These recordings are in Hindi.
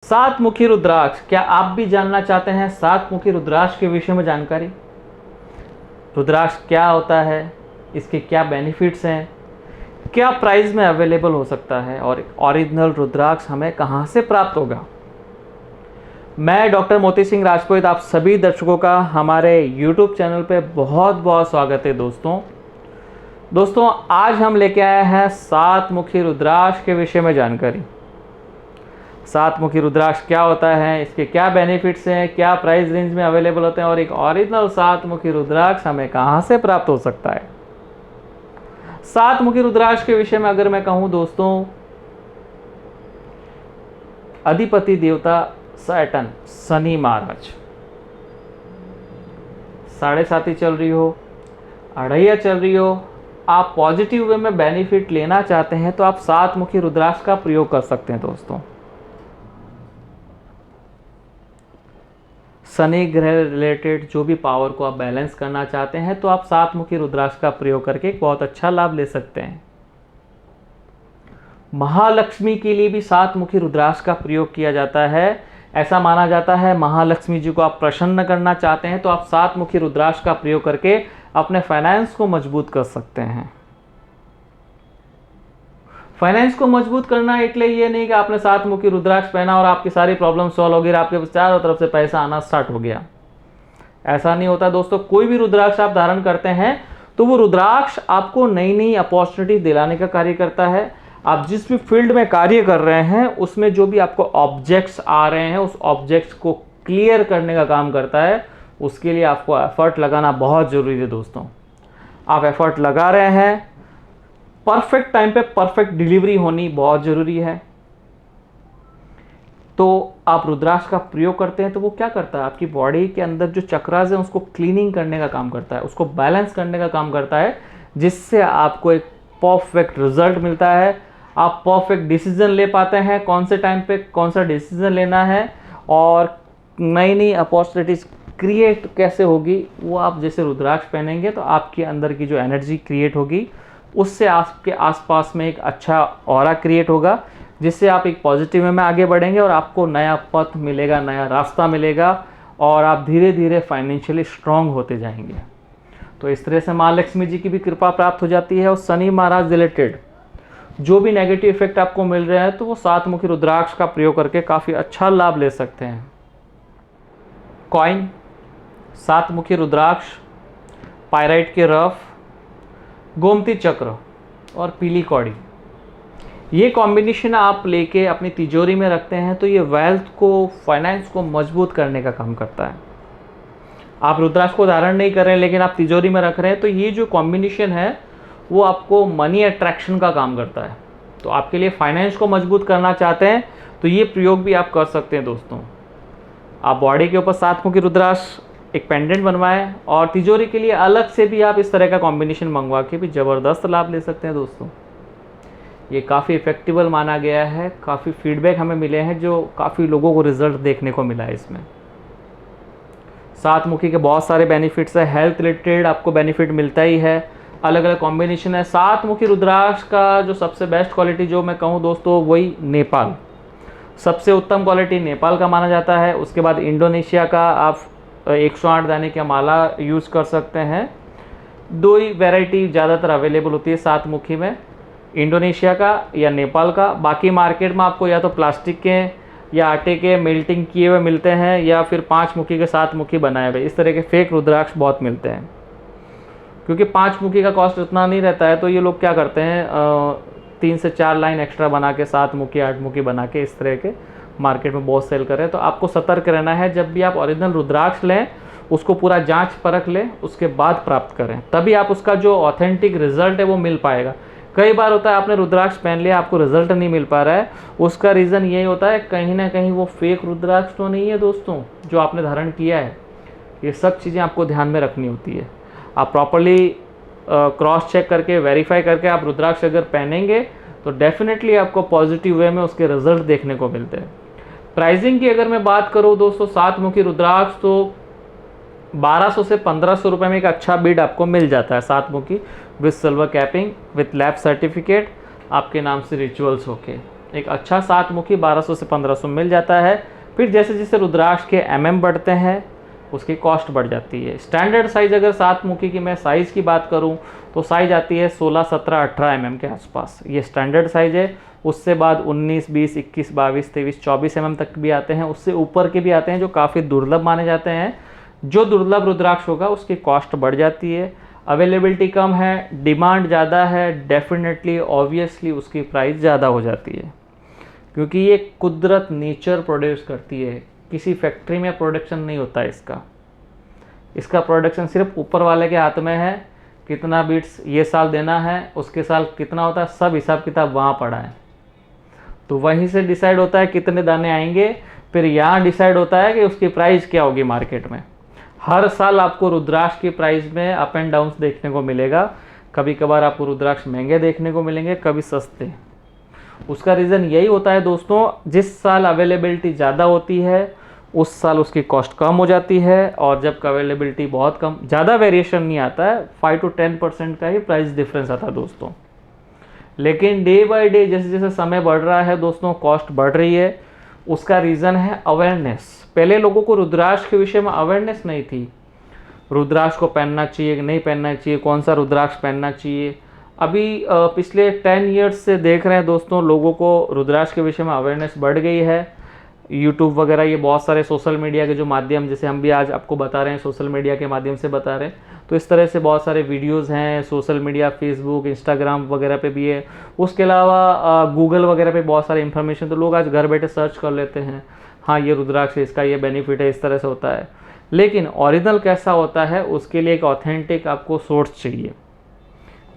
सात मुखी रुद्राक्ष, क्या आप भी जानना चाहते हैं सात मुखी रुद्राक्ष के विषय में जानकारी? रुद्राक्ष क्या होता है, इसके क्या बेनिफिट्स हैं, क्या प्राइस में अवेलेबल हो सकता है और ओरिजिनल रुद्राक्ष हमें कहां से प्राप्त होगा? मैं डॉक्टर मोती सिंह राजपूत आप सभी दर्शकों का हमारे YouTube चैनल पे बहुत बहुत स्वागत है। दोस्तों आज हम लेके आए हैं सात मुखी रुद्राक्ष के विषय में जानकारी। सात मुखी रुद्राक्ष क्या होता है, इसके क्या बेनिफिट्स हैं, क्या प्राइस रेंज में अवेलेबल होते हैं और एक ओरिजिनल सात मुखी रुद्राक्ष हमें कहां से प्राप्त हो सकता है। सात मुखी रुद्राक्ष के विषय में अगर मैं कहूं दोस्तों, अधिपति देवता सैटर्न शनि महाराज, 7.5 चल रही हो, अढ़ैया चल रही हो, आप पॉजिटिव वे में बेनिफिट लेना चाहते हैं तो आप सात मुखी रुद्राक्ष का प्रयोग कर सकते हैं। दोस्तों शनि ग्रह रिलेटेड जो भी पावर को आप बैलेंस करना चाहते हैं तो आप सात मुखी रुद्राक्ष का प्रयोग करके एक बहुत अच्छा लाभ ले सकते हैं। महालक्ष्मी के लिए भी सात मुखी रुद्राक्ष का प्रयोग किया जाता है। ऐसा माना जाता है महालक्ष्मी जी को आप प्रसन्न करना चाहते हैं तो आप सात मुखी रुद्राक्ष का प्रयोग करके अपने फाइनेंस को मजबूत कर सकते हैं। फाइनेंस को मजबूत करना इसलिए ये नहीं कि आपने सात मुखी रुद्राक्ष पहना और आपकी सारी प्रॉब्लम सॉल्व हो गई, आपके चारों तरफ से पैसा आना स्टार्ट हो गया। ऐसा नहीं होता दोस्तों। कोई भी रुद्राक्ष आप धारण करते हैं तो वो रुद्राक्ष आपको नई नई अपॉर्चुनिटी दिलाने का कार्य करता है। आप जिस भी फील्ड में कार्य कर रहे हैं उसमें जो भी आपको ऑब्जेक्ट्स आ रहे हैं उस ऑब्जेक्ट्स को क्लियर करने का काम करता है। उसके लिए आपको एफर्ट लगाना बहुत ज़रूरी है दोस्तों। आप एफर्ट लगा रहे हैं, परफेक्ट टाइम पे परफेक्ट डिलीवरी होनी बहुत ज़रूरी है। तो आप रुद्राक्ष का प्रयोग करते हैं तो वो क्या करता है, आपकी बॉडी के अंदर जो चक्रास हैं उसको क्लीनिंग करने का काम करता है, उसको बैलेंस करने का काम करता है, जिससे आपको एक परफेक्ट रिजल्ट मिलता है। आप परफेक्ट डिसीजन ले पाते हैं, कौन से टाइम पे कौन सा डिसीजन लेना है और नई नई अपॉर्चुनिटीज क्रिएट कैसे होगी, वो आप जैसे रुद्राक्ष पहनेंगे तो आपके अंदर की जो एनर्जी क्रिएट होगी उससे आपके आसपास में एक अच्छा ऑरा क्रिएट होगा, जिससे आप एक पॉजिटिव वे में आगे बढ़ेंगे और आपको नया पथ मिलेगा, नया रास्ता मिलेगा और आप धीरे धीरे फाइनेंशियली स्ट्रांग होते जाएंगे। तो इस तरह से माँ लक्ष्मी जी की भी कृपा प्राप्त हो जाती है और शनि महाराज रिलेटेड जो भी नेगेटिव इफेक्ट आपको मिल रहे हैं तो वो सात मुखी रुद्राक्ष का प्रयोग करके काफ़ी अच्छा लाभ ले सकते हैं। कॉइन, सात मुखी रुद्राक्ष, पायराइट के रफ, गोमती चक्र और पीली कौड़ी, ये कॉम्बिनेशन आप लेके अपनी तिजोरी में रखते हैं तो ये वेल्थ को, फाइनेंस को मजबूत करने का काम करता है। आप रुद्राक्ष को धारण नहीं कर रहे हैं लेकिन आप तिजोरी में रख रहे हैं तो ये जो कॉम्बिनेशन है वो आपको मनी अट्रैक्शन का काम करता है। तो आपके लिए फाइनेंस को मजबूत करना चाहते हैं तो ये प्रयोग भी आप कर सकते हैं दोस्तों। आप बॉडी के ऊपर सात मुखी रुद्राक्ष एक पेंडेंट बनवाएं और तिजोरी के लिए अलग से भी आप इस तरह का कॉम्बिनेशन मंगवा के भी ज़बरदस्त लाभ ले सकते हैं दोस्तों। ये काफ़ी इफेक्टिबल माना गया है, काफ़ी फीडबैक हमें मिले हैं, जो काफ़ी लोगों को रिजल्ट देखने को मिला है इसमें। सात मुखी के बहुत सारे बेनिफिट्स है, हेल्थ रिलेटेड आपको बेनिफिट मिलता ही है, अलग अलग कॉम्बिनेशन है। सात मुखी रुद्राक्ष का जो सबसे बेस्ट क्वालिटी जो मैं कहूँ दोस्तों वही नेपाल, सबसे उत्तम क्वालिटी नेपाल का माना जाता है। उसके बाद इंडोनेशिया का आप 108 दाने की माला यूज़ कर सकते हैं। दो ही वैरायटी ज़्यादातर अवेलेबल होती है सात मुखी में, इंडोनेशिया का या नेपाल का। बाकी मार्केट में आपको या तो प्लास्टिक के या आटे के मेल्टिंग किए हुए मिलते हैं या फिर पाँच मुखी के सात मुखी बनाए हुए, इस तरह के फेक रुद्राक्ष बहुत मिलते हैं। क्योंकि पाँच मुखी का कॉस्ट इतना नहीं रहता है तो ये लोग क्या करते हैं 3 से 4 लाइन एक्स्ट्रा बना के सात मुखी 8 मुखी बना के इस तरह के मार्केट में बहुत सेल कर रहे हैं। तो आपको सतर्क रहना है, जब भी आप ओरिजिनल रुद्राक्ष लें उसको पूरा जांच परख लें, उसके बाद प्राप्त करें, तभी आप उसका जो ऑथेंटिक रिजल्ट है वो मिल पाएगा। कई बार होता है आपने रुद्राक्ष पहन लिया, आपको रिजल्ट नहीं मिल पा रहा है, उसका रीज़न यही होता है कहीं ना कहीं वो फेक रुद्राक्ष तो नहीं है दोस्तों जो आपने धारण किया है। ये सब चीज़ें आपको ध्यान में रखनी होती है। आप प्रॉपरली क्रॉस चेक करके वेरीफाई करके आप रुद्राक्ष अगर पहनेंगे तो डेफिनेटली आपको पॉजिटिव वे में उसके रिजल्ट देखने को मिलते हैं। प्राइसिंग की अगर मैं बात करूं दोस्तों, सात मुखी रुद्राक्ष तो 1200 से 1500 रुपये में एक अच्छा बिड आपको मिल जाता है, सात मुखी with silver capping with lab certificate आपके नाम से रिचुअल्स होके। एक अच्छा 7 मुखी 1200 से 1500 मिल जाता है। फिर जैसे जैसे रुद्राक्ष के बढ़ते हैं उसकी कॉस्ट बढ़ जाती है। स्टैंडर्ड साइज़ अगर 7 मुखी की मैं साइज़ की बात करूं तो साइज़ आती है 16, 17, 18 के आसपास, ये स्टैंडर्ड साइज़ है। उससे बाद 19, 20, 21, 22, 23, 24 तक भी आते हैं, उससे ऊपर के भी आते हैं जो काफ़ी दुर्लभ माने जाते हैं। जो दुर्लभ रुद्राक्ष होगा उसकी कॉस्ट बढ़ जाती है। अवेलेबिलिटी कम है, डिमांड ज़्यादा है, डेफिनेटली ऑब्वियसली उसकी प्राइस ज़्यादा हो जाती है, क्योंकि ये कुदरत नेचर प्रोड्यूस करती है, किसी फैक्ट्री में प्रोडक्शन नहीं होता है इसका प्रोडक्शन सिर्फ ऊपर वाले के हाथ में है। कितना बीट्स ये साल देना है, उसके साल कितना होता है, सब हिसाब किताब वहाँ पड़ा है। तो वहीं से डिसाइड होता है कितने दाने आएंगे, फिर यहाँ डिसाइड होता है कि उसकी प्राइस क्या होगी मार्केट में। हर साल आपको रुद्राक्ष की प्राइस में अप एंड डाउन देखने को मिलेगा। कभी कभार आपको रुद्राक्ष महंगे देखने को मिलेंगे, कभी सस्ते। उसका रीज़न यही होता है दोस्तों, जिस साल अवेलेबिलिटी ज़्यादा होती है उस साल उसकी कॉस्ट कम हो जाती है, और जब अवेलेबिलिटी बहुत कम, ज़्यादा वेरिएशन नहीं आता है, 5 to 10% का ही प्राइस डिफरेंस आता है दोस्तों। लेकिन डे बाय डे जैसे जैसे समय बढ़ रहा है दोस्तों, कॉस्ट बढ़ रही है। उसका रीज़न है अवेयरनेस। पहले लोगों को रुद्राक्ष के विषय में अवेयरनेस नहीं थी, रुद्राक्ष को पहनना चाहिए कि नहीं पहनना चाहिए, कौन सा रुद्राक्ष पहनना चाहिए। अभी पिछले 10 ईयर्स से देख रहे हैं दोस्तों, लोगों को रुद्राक्ष के विषय में अवेयरनेस बढ़ गई है। यूट्यूब वगैरह, ये बहुत सारे सोशल मीडिया के जो माध्यम, जैसे हम भी आज आपको बता रहे हैं सोशल मीडिया के माध्यम से बता रहे हैं, तो इस तरह से बहुत सारे वीडियोस हैं सोशल मीडिया, फेसबुक, इंस्टाग्राम वगैरह पे भी है। उसके अलावा गूगल वगैरह पे बहुत सारे इन्फॉर्मेशन, तो लोग आज घर बैठे सर्च कर लेते हैं, हाँ ये रुद्राक्ष है, इसका ये बेनिफिट है, इस तरह से होता है। लेकिन ओरिजिनल कैसा होता है उसके लिए एक ऑथेंटिक आपको सोर्स चाहिए।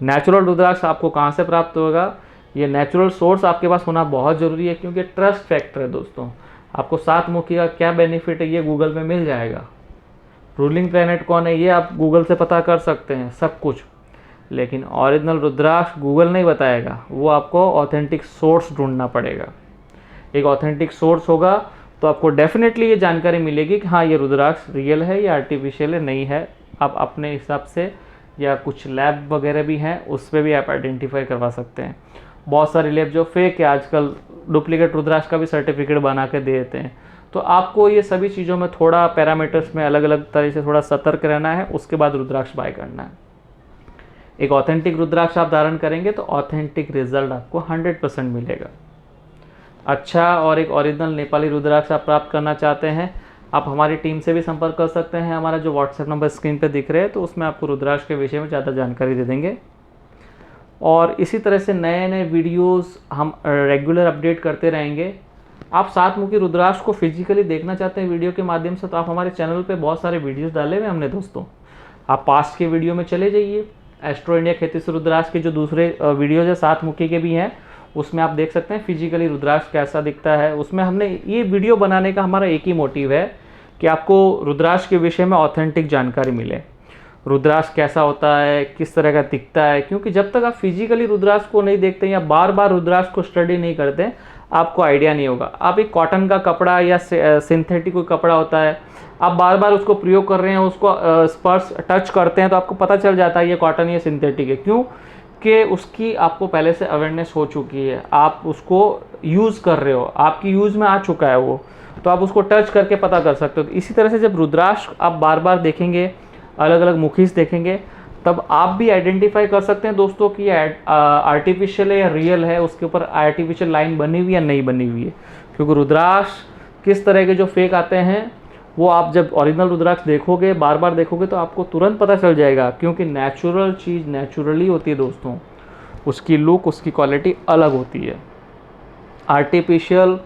नेचुरल रुद्राक्ष आपको कहाँ से प्राप्त होगा, ये नेचुरल सोर्स आपके पास होना बहुत ज़रूरी है, क्योंकि ट्रस्ट फैक्टर है दोस्तों। आपको 7 मुखी का क्या बेनिफिट है ये गूगल में मिल जाएगा। रूलिंग प्लैनेट कौन है ये आप गूगल से पता कर सकते हैं सब कुछ, लेकिन ओरिजिनल रुद्राक्ष गूगल नहीं बताएगा, वो आपको ऑथेंटिक सोर्स ढूंढना पड़ेगा। एक ऑथेंटिक सोर्स होगा तो आपको डेफिनेटली ये जानकारी मिलेगी कि हाँ ये रुद्राक्ष रियल है या आर्टिफिशियल है, नहीं है। आप अपने हिसाब से, या कुछ लैब वगैरह भी हैं उस पर भी आप आइडेंटिफाई करवा सकते हैं। बहुत सारे लैब जो फेक है आजकल, डुप्लीकेट रुद्राक्ष का भी सर्टिफिकेट बना के दे देते हैं। तो आपको ये सभी चीज़ों में थोड़ा पैरामीटर्स में अलग अलग तरह से थोड़ा सतर्क रहना है, उसके बाद रुद्राक्ष बाय करना है। एक ऑथेंटिक रुद्राक्ष आप धारण करेंगे तो ऑथेंटिक रिजल्ट आपको 100% मिलेगा। अच्छा, और एक ओरिजिनल नेपाली रुद्राक्ष आप प्राप्त करना चाहते हैं, आप हमारी टीम से भी संपर्क कर सकते हैं। हमारा जो व्हाट्सएप नंबर स्क्रीन पे दिख रहे हैं, तो उसमें आपको रुद्राक्ष के विषय में ज़्यादा जानकारी दे देंगे। और इसी तरह से नए नए वीडियोस हम रेगुलर अपडेट करते रहेंगे। आप 7 मुखी रुद्राक्ष को फिजिकली देखना चाहते हैं वीडियो के माध्यम से, तो आप हमारे चैनल पे बहुत सारे वीडियोस डाले हुए हमने दोस्तों। आप पास्ट के वीडियो में चले जाइए, एस्ट्रो इंडिया खेती से रुद्राक्ष के जो दूसरे वीडियोज है 7 मुखी के भी हैं, उसमें आप देख सकते हैं फिजिकली रुद्राक्ष कैसा दिखता है। उसमें हमने ये वीडियो बनाने का हमारा एक ही मोटिव है कि आपको रुद्राक्ष के विषय में ऑथेंटिक जानकारी मिले। रुद्राक्ष कैसा होता है, किस तरह का दिखता है, क्योंकि जब तक आप फिजिकली रुद्राक्ष को नहीं देखते या बार बार रुद्राक्ष को स्टडी नहीं करते, आपको आइडिया नहीं होगा। आप एक कॉटन का कपड़ा या सिंथेटिक कोई कपड़ा होता है, आप बार बार उसको प्रयोग कर रहे हैं, उसको स्पर्श टच करते हैं, तो आपको पता चल जाता है ये कॉटन या सिंथेटिक है। क्यों कि उसकी आपको पहले से अवेयरनेस हो चुकी है, आप उसको यूज़ कर रहे हो, आपकी यूज़ में आ चुका है वो, तो आप उसको टच करके पता कर सकते हो। इसी तरह से जब रुद्राक्ष आप बार बार देखेंगे, अलग अलग मुखीस देखेंगे, तब आप भी आइडेंटिफाई कर सकते हैं दोस्तों कि आर्टिफिशियल है या रियल है, उसके ऊपर आर्टिफिशियल लाइन बनी हुई या नहीं बनी हुई है। क्योंकि रुद्राक्ष किस तरह के जो फेक आते हैं, वो आप जब ओरिजिनल रुद्राक्ष देखोगे, बार बार देखोगे, तो आपको तुरंत पता चल जाएगा। क्योंकि नेचुरल चीज़ नेचुरली होती है दोस्तों, उसकी लुक, उसकी क्वालिटी अलग होती है। आर्टिफिशियल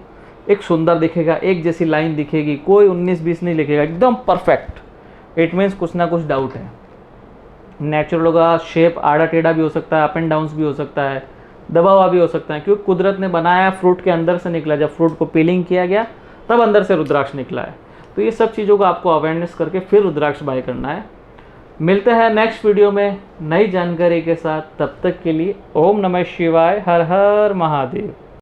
एक सुंदर दिखेगा, एक जैसी लाइन दिखेगी, कोई 19-20 नहीं लिखेगा, एकदम परफेक्ट, इट मीन्स कुछ ना कुछ डाउट है। नेचुरल होगा, शेप आड़ा टेढ़ा भी हो सकता है, अप एंड डाउन्स भी हो सकता है, दबा हुआ भी हो सकता है, क्योंकि कुदरत ने बनाया, फ्रूट के अंदर से निकला, जब फ्रूट को पीलिंग किया गया तब अंदर से रुद्राक्ष निकला है। तो ये सब चीज़ों का आपको अवेयरनेस करके फिर रुद्राक्ष बाय करना है। मिलते हैं नेक्स्ट वीडियो में नई जानकारी के साथ, तब तक के लिए ओम नमः शिवाय, हर हर महादेव।